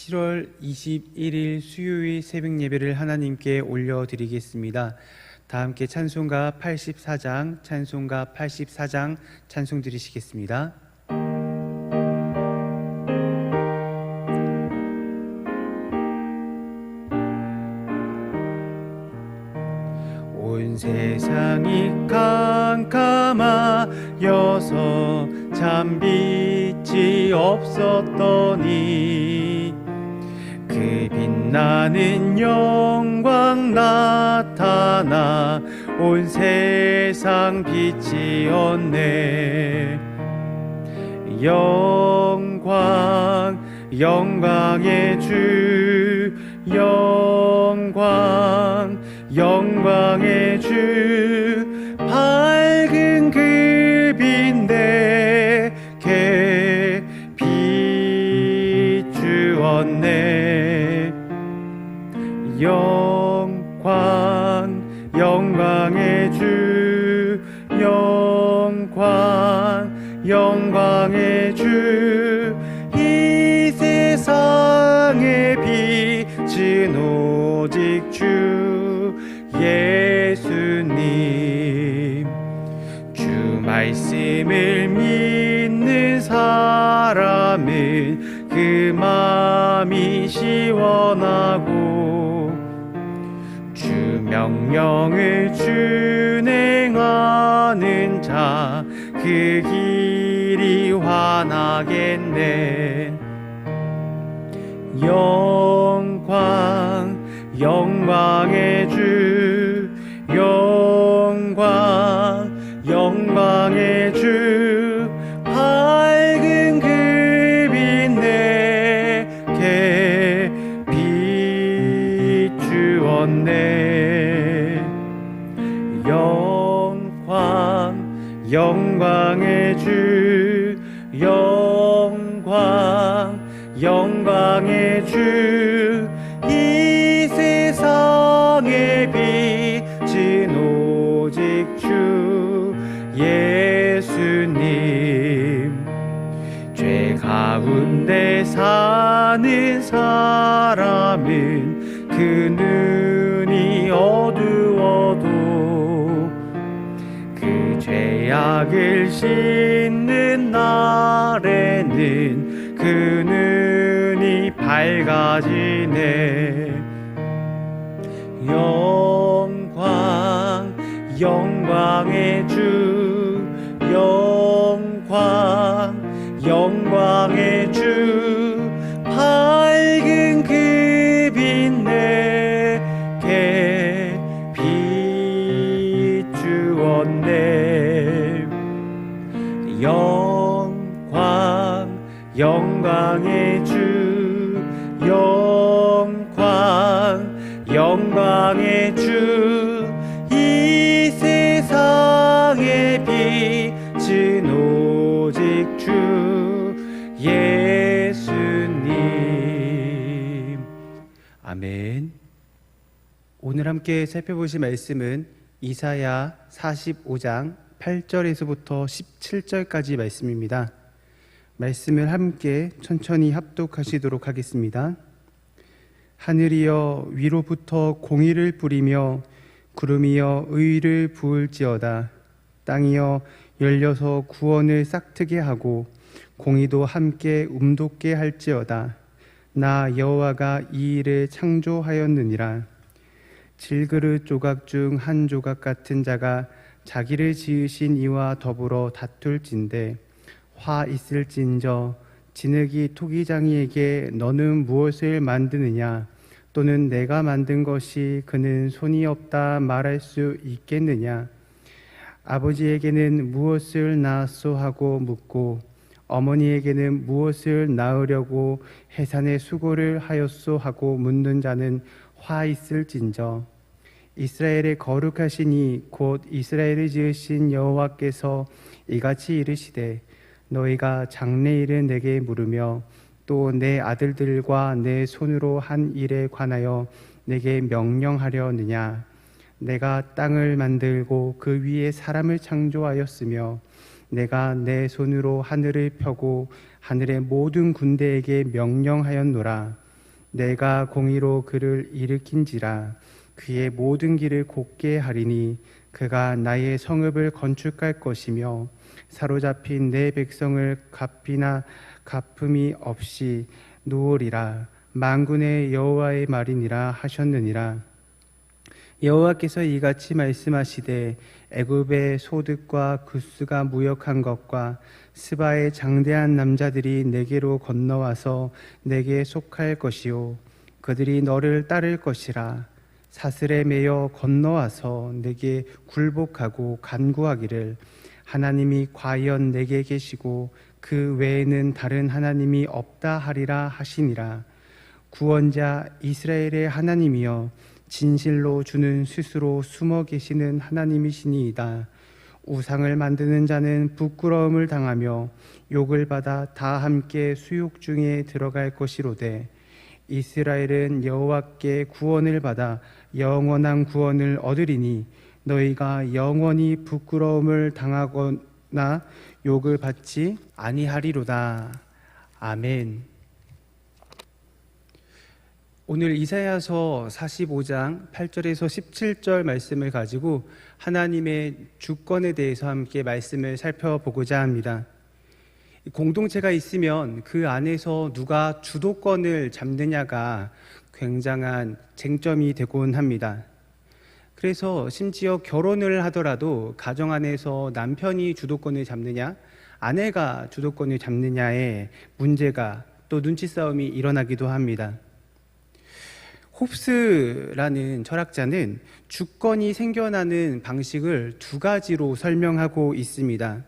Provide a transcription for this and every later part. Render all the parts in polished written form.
7월 21일 수요일 새벽 예배를 하나님께 올려드리겠습니다. 다 함께 찬송가 84장, 찬송가 84장 찬송 드리시겠습니다. 온 세상이 캄캄하여서 참 빛이 없었더니 그 빛나는 영광 나타나 온 세상 빛이었네. 영광의 주, 영광의 주, 밝은 그 빛 내게 비추었네. 영광의 주, 영광의 주, 이 세상의 빛은 오직 주 예수님. 주 말씀을 믿는 사람은 그 마음이 시원하고 주 명령을 준행하는 자 그 길이 환하겠네. 영광의 주, 영광의 주, 밝은 그 빛 내게 비추었네. 영광의 주, 영광의 주, 이 세상의 빛은 오직 주 예수님. 죄 가운데 사는 사람은 그 눈이 어두워도 그 죄악을 씻는 날에는 그 눈이 밝아지네. 영광의 주, 영광의 주, 밝은 그 빛 내게 비추었네. 영광의 주, 영광의 주, 이 세상의 빛은 오직 주 예수님. 아멘. 오늘 함께 살펴보실 말씀은 이사야 45장 8절에서부터 17절까지 말씀입니다. 말씀을 함께 천천히 합독하시도록 하겠습니다. 하늘이여 위로부터 공의를 뿌리며 구름이여 의를 부을지어다. 땅이여 열려서 구원을 싹트게 하고 공의도 함께 움돋게 할지어다. 나 여호와가 이 일을 창조하였느니라. 질그릇 조각 중 한 조각 같은 자가 자기를 지으신 이와 더불어 다툴진대 화 있을진저 진흙이 토기장이에게 너는 무엇을 만드느냐 또는 내가 만든 것이 그는 손이 없다 말할 수 있겠느냐. 아버지에게는 무엇을 낳았소 하고 묻고 어머니에게는 무엇을 낳으려고 해산의 수고를 하였소 하고 묻는 자는 화 있을진저. 이스라엘의 거룩하시니 곧 이스라엘을 지으신 여호와께서 이같이 이르시되 너희가 장래일을 내게 물으며 또 내 아들들과 내 손으로 한 일에 관하여 내게 명령하려느냐. 내가 땅을 만들고 그 위에 사람을 창조하였으며 내가 내 손으로 하늘을 펴고 하늘의 모든 군대에게 명령하였노라. 내가 공의로 그를 일으킨지라. 그의 모든 길을 곧게 하리니 그가 나의 성읍을 건축할 것이며 사로잡힌 내 백성을 갚이나 갚음이 없이 놓으리라. 만군의 여호와의 말이니라 하셨느니라. 여호와께서 이같이 말씀하시되 애굽의 소득과 구스가 무역한 것과 스바의 장대한 남자들이 내게로 건너와서 내게 속할 것이요 그들이 너를 따를 것이라. 사슬에 매여 건너와서 내게 굴복하고 간구하기를 하나님이 과연 내게 계시고 그 외에는 다른 하나님이 없다 하리라 하시니라. 구원자 이스라엘의 하나님이여 진실로 주는 스스로 숨어 계시는 하나님이시니이다. 우상을 만드는 자는 부끄러움을 당하며 욕을 받아 다 함께 수욕 중에 들어갈 것이로되 이스라엘은 여호와께 구원을 받아 영원한 구원을 얻으리니 너희가 영원히 부끄러움을 당하거나 욕을 받지 아니하리로다. 아멘. 오늘 이사야서 45장 8절에서 17절 말씀을 가지고 하나님의 주권에 대해서 함께 말씀을 살펴보고자 합니다. 공동체가 있으면 그 안에서 누가 주도권을 잡느냐가 굉장한 쟁점이 되곤 합니다. 그래서 심지어 결혼을 하더라도 가정 안에서 남편이 주도권을 잡느냐, 아내가 주도권을 잡느냐의 문제가 또 눈치 싸움이 일어나기도 합니다. 홉스라는 철학자는 주권이 생겨나는 방식을 두 가지로 설명하고 있습니다.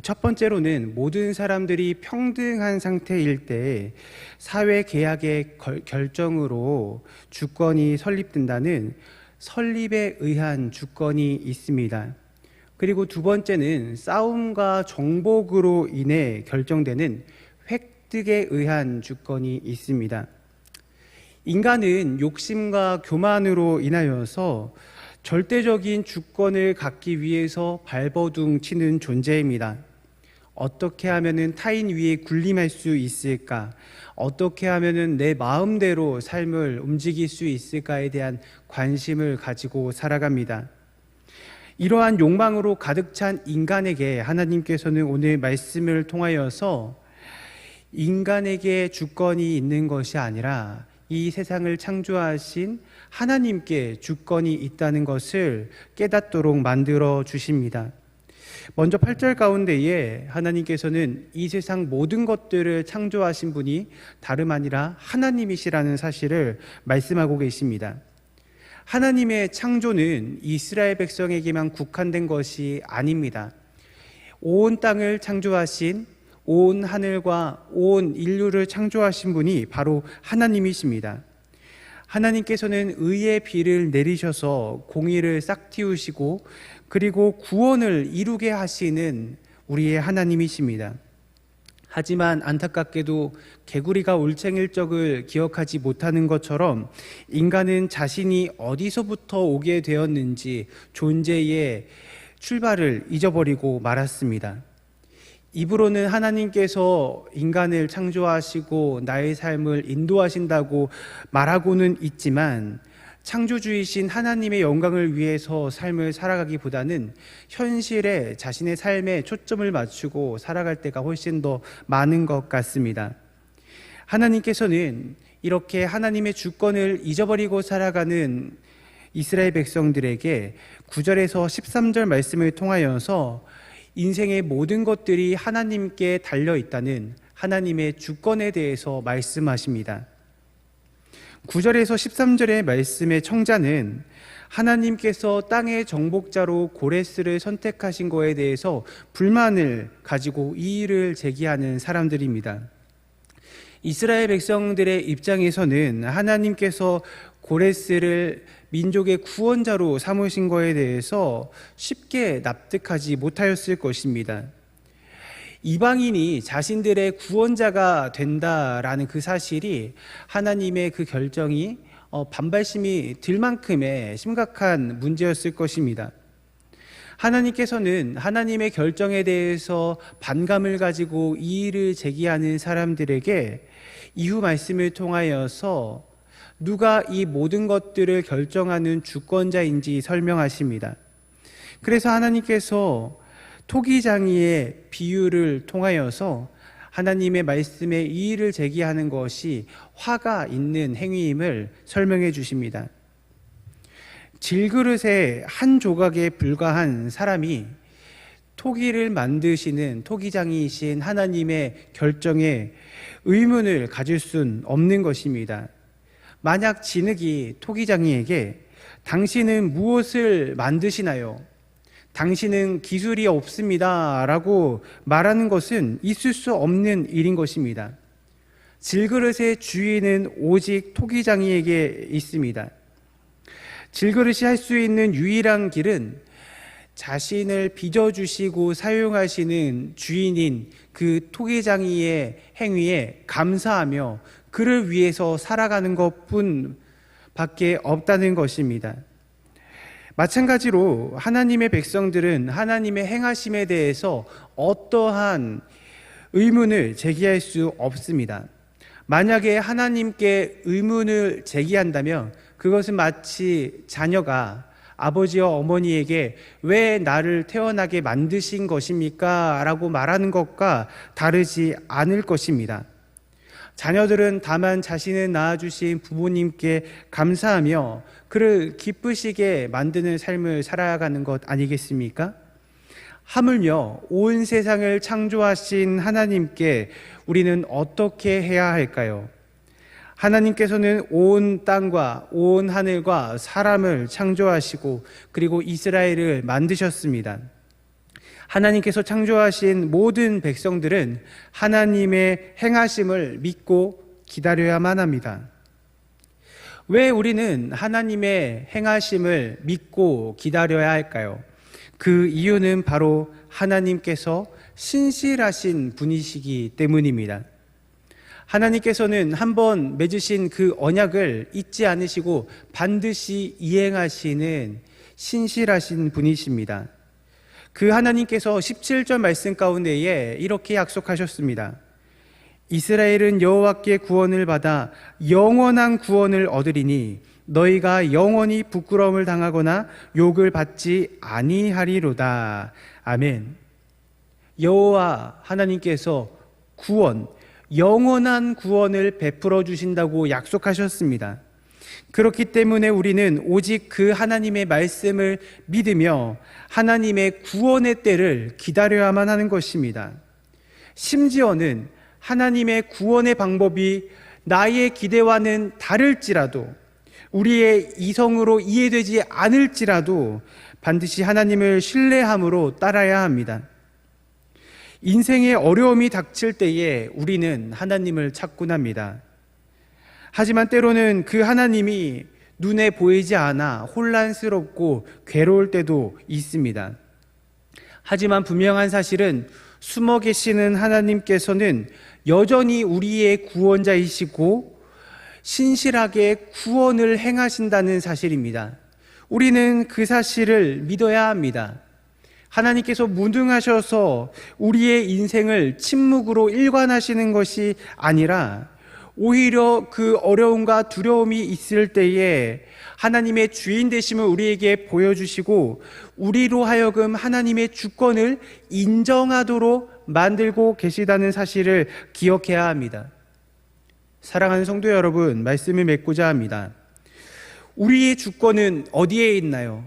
첫 번째로는 모든 사람들이 평등한 상태일 때 사회 계약의 결정으로 주권이 설립된다는 설립에 의한 주권이 있습니다. 그리고 두 번째는 싸움과 정복으로 인해 결정되는 획득에 의한 주권이 있습니다. 인간은 욕심과 교만으로 인하여서 절대적인 주권을 갖기 위해서 발버둥 치는 존재입니다. 어떻게 하면은 타인 위에 군림할 수 있을까? 어떻게 하면은 내 마음대로 삶을 움직일 수 있을까에 대한 관심을 가지고 살아갑니다. 이러한 욕망으로 가득 찬 인간에게 하나님께서는 오늘 말씀을 통하여서 인간에게 주권이 있는 것이 아니라 이 세상을 창조하신 하나님께 주권이 있다는 것을 깨닫도록 만들어 주십니다. 먼저 8절 가운데에 하나님께서는 이 세상 모든 것들을 창조하신 분이 다름 아니라 하나님이시라는 사실을 말씀하고 계십니다. 하나님의 창조는 이스라엘 백성에게만 국한된 것이 아닙니다. 온 땅을 창조하신, 온 하늘과 온 인류를 창조하신 분이 바로 하나님이십니다. 하나님께서는 의의 비를 내리셔서 공의를 싹 틔우시고 그리고 구원을 이루게 하시는 우리의 하나님이십니다. 하지만 안타깝게도 개구리가 올챙일 적을 기억하지 못하는 것처럼 인간은 자신이 어디서부터 오게 되었는지 존재의 출발을 잊어버리고 말았습니다. 입으로는 하나님께서 인간을 창조하시고 나의 삶을 인도하신다고 말하고는 있지만 창조주이신 하나님의 영광을 위해서 삶을 살아가기보다는 현실에 자신의 삶에 초점을 맞추고 살아갈 때가 훨씬 더 많은 것 같습니다. 하나님께서는 이렇게 하나님의 주권을 잊어버리고 살아가는 이스라엘 백성들에게 9절에서 13절 말씀을 통하여서 인생의 모든 것들이 하나님께 달려있다는 하나님의 주권에 대해서 말씀하십니다. 9절에서 13절의 말씀의 청자는 하나님께서 땅의 정복자로 고레스를 선택하신 것에 대해서 불만을 가지고 이의를 제기하는 사람들입니다. 이스라엘 백성들의 입장에서는 하나님께서 고레스를 민족의 구원자로 삼으신 것에 대해서 쉽게 납득하지 못하였을 것입니다. 이방인이 자신들의 구원자가 된다라는 그 사실이 하나님의 그 결정이 반발심이 들 만큼의 심각한 문제였을 것입니다. 하나님께서는 하나님의 결정에 대해서 반감을 가지고 이의를 제기하는 사람들에게 이후 말씀을 통하여서 누가 이 모든 것들을 결정하는 주권자인지 설명하십니다. 그래서 하나님께서 토기장이의 비유를 통하여서 하나님의 말씀에 이의를 제기하는 것이 화가 있는 행위임을 설명해 주십니다. 질그릇의 한 조각에 불과한 사람이 토기를 만드시는 토기장이이신 하나님의 결정에 의문을 가질 순 없는 것입니다. 만약 진흙이 토기장이에게 당신은 무엇을 만드시나요? 당신은 기술이 없습니다 라고 말하는 것은 있을 수 없는 일인 것입니다. 질그릇의 주인은 오직 토기장이에게 있습니다. 질그릇이 할 수 있는 유일한 길은 자신을 빚어주시고 사용하시는 주인인 그 토기장이의 행위에 감사하며 그를 위해서 살아가는 것뿐 밖에 없다는 것입니다. 마찬가지로 하나님의 백성들은 하나님의 행하심에 대해서 어떠한 의문을 제기할 수 없습니다. 만약에 하나님께 의문을 제기한다면 그것은 마치 자녀가 아버지와 어머니에게 왜 나를 태어나게 만드신 것입니까? 라고 말하는 것과 다르지 않을 것입니다. 자녀들은 다만 자신을 낳아주신 부모님께 감사하며 그를 기쁘시게 만드는 삶을 살아가는 것 아니겠습니까? 하물며 온 세상을 창조하신 하나님께 우리는 어떻게 해야 할까요? 하나님께서는 온 땅과 온 하늘과 사람을 창조하시고 그리고 이스라엘을 만드셨습니다. 하나님께서 창조하신 모든 백성들은 하나님의 행하심을 믿고 기다려야만 합니다. 왜 우리는 하나님의 행하심을 믿고 기다려야 할까요? 그 이유는 바로 하나님께서 신실하신 분이시기 때문입니다. 하나님께서는 한번 맺으신 그 언약을 잊지 않으시고 반드시 이행하시는 신실하신 분이십니다. 그 하나님께서 17절 말씀 가운데에 이렇게 약속하셨습니다. 이스라엘은 여호와께 구원을 받아 영원한 구원을 얻으리니 너희가 영원히 부끄러움을 당하거나 욕을 받지 아니하리로다. 아멘. 여호와 하나님께서 구원, 영원한 구원을 베풀어 주신다고 약속하셨습니다. 그렇기 때문에 우리는 오직 그 하나님의 말씀을 믿으며 하나님의 구원의 때를 기다려야만 하는 것입니다. 심지어는 하나님의 구원의 방법이 나의 기대와는 다를지라도 우리의 이성으로 이해되지 않을지라도 반드시 하나님을 신뢰함으로 따라야 합니다. 인생의 어려움이 닥칠 때에 우리는 하나님을 찾곤 합니다. 하지만 때로는 그 하나님이 눈에 보이지 않아 혼란스럽고 괴로울 때도 있습니다. 하지만 분명한 사실은 숨어 계시는 하나님께서는 여전히 우리의 구원자이시고 신실하게 구원을 행하신다는 사실입니다. 우리는 그 사실을 믿어야 합니다. 하나님께서 무능하셔서 우리의 인생을 침묵으로 일관하시는 것이 아니라 오히려 그 어려움과 두려움이 있을 때에 하나님의 주인 되심을 우리에게 보여주시고 우리로 하여금 하나님의 주권을 인정하도록 만들고 계시다는 사실을 기억해야 합니다. 사랑하는 성도 여러분, 말씀을 맺고자 합니다. 우리의 주권은 어디에 있나요?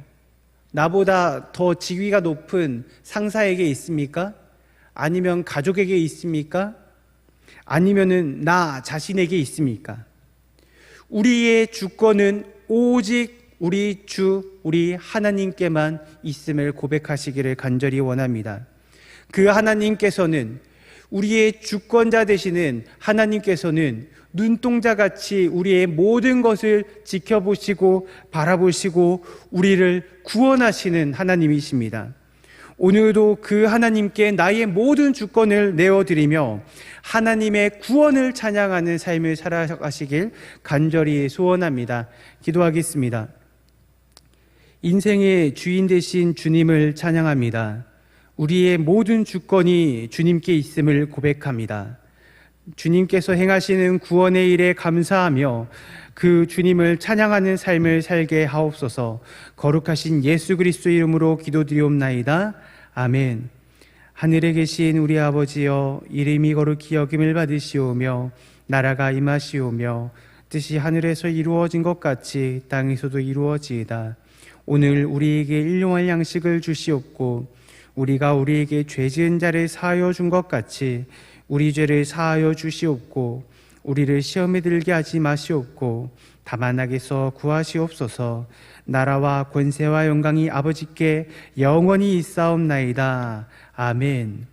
나보다 더 직위가 높은 상사에게 있습니까? 아니면 가족에게 있습니까? 아니면은 나 자신에게 있습니까? 우리의 주권은 오직 우리 주, 우리 하나님께만 있음을 고백하시기를 간절히 원합니다. 그 하나님께서는 우리의 주권자 되시는 하나님께서는 눈동자같이 우리의 모든 것을 지켜보시고 바라보시고 우리를 구원하시는 하나님이십니다. 오늘도 그 하나님께 나의 모든 주권을 내어드리며 하나님의 구원을 찬양하는 삶을 살아가시길 간절히 소원합니다. 기도하겠습니다. 인생의 주인 되신 주님을 찬양합니다. 우리의 모든 주권이 주님께 있음을 고백합니다. 주님께서 행하시는 구원의 일에 감사하며 그 주님을 찬양하는 삶을 살게 하옵소서. 거룩하신 예수 그리스도 이름으로 기도드리옵나이다. 아멘. 하늘에 계신 우리 아버지여, 이름이 거룩히 여김을 받으시오며 나라가 임하시오며 뜻이 하늘에서 이루어진 것 같이 땅에서도 이루어지이다. 오늘 우리에게 일용할 양식을 주시옵고 우리가 우리에게 죄 지은 자를 사하여 준 것 같이 우리 죄를 사하여 주시옵고 우리를 시험에 들게 하지 마시옵고 다만 악에서 구하시옵소서. 나라와 권세와 영광이 아버지께 영원히 있사옵나이다. 아멘.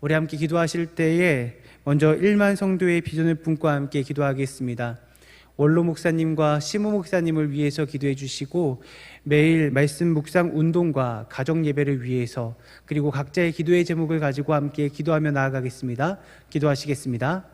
우리 함께 기도하실 때에 먼저 1만 성도의 비전을 품고 함께 기도하겠습니다. 원로 목사님과 시모 목사님을 위해서 기도해 주시고 매일 말씀 묵상 운동과 가정 예배를 위해서 그리고 각자의 기도의 제목을 가지고 함께 기도하며 나아가겠습니다. 기도하시겠습니다.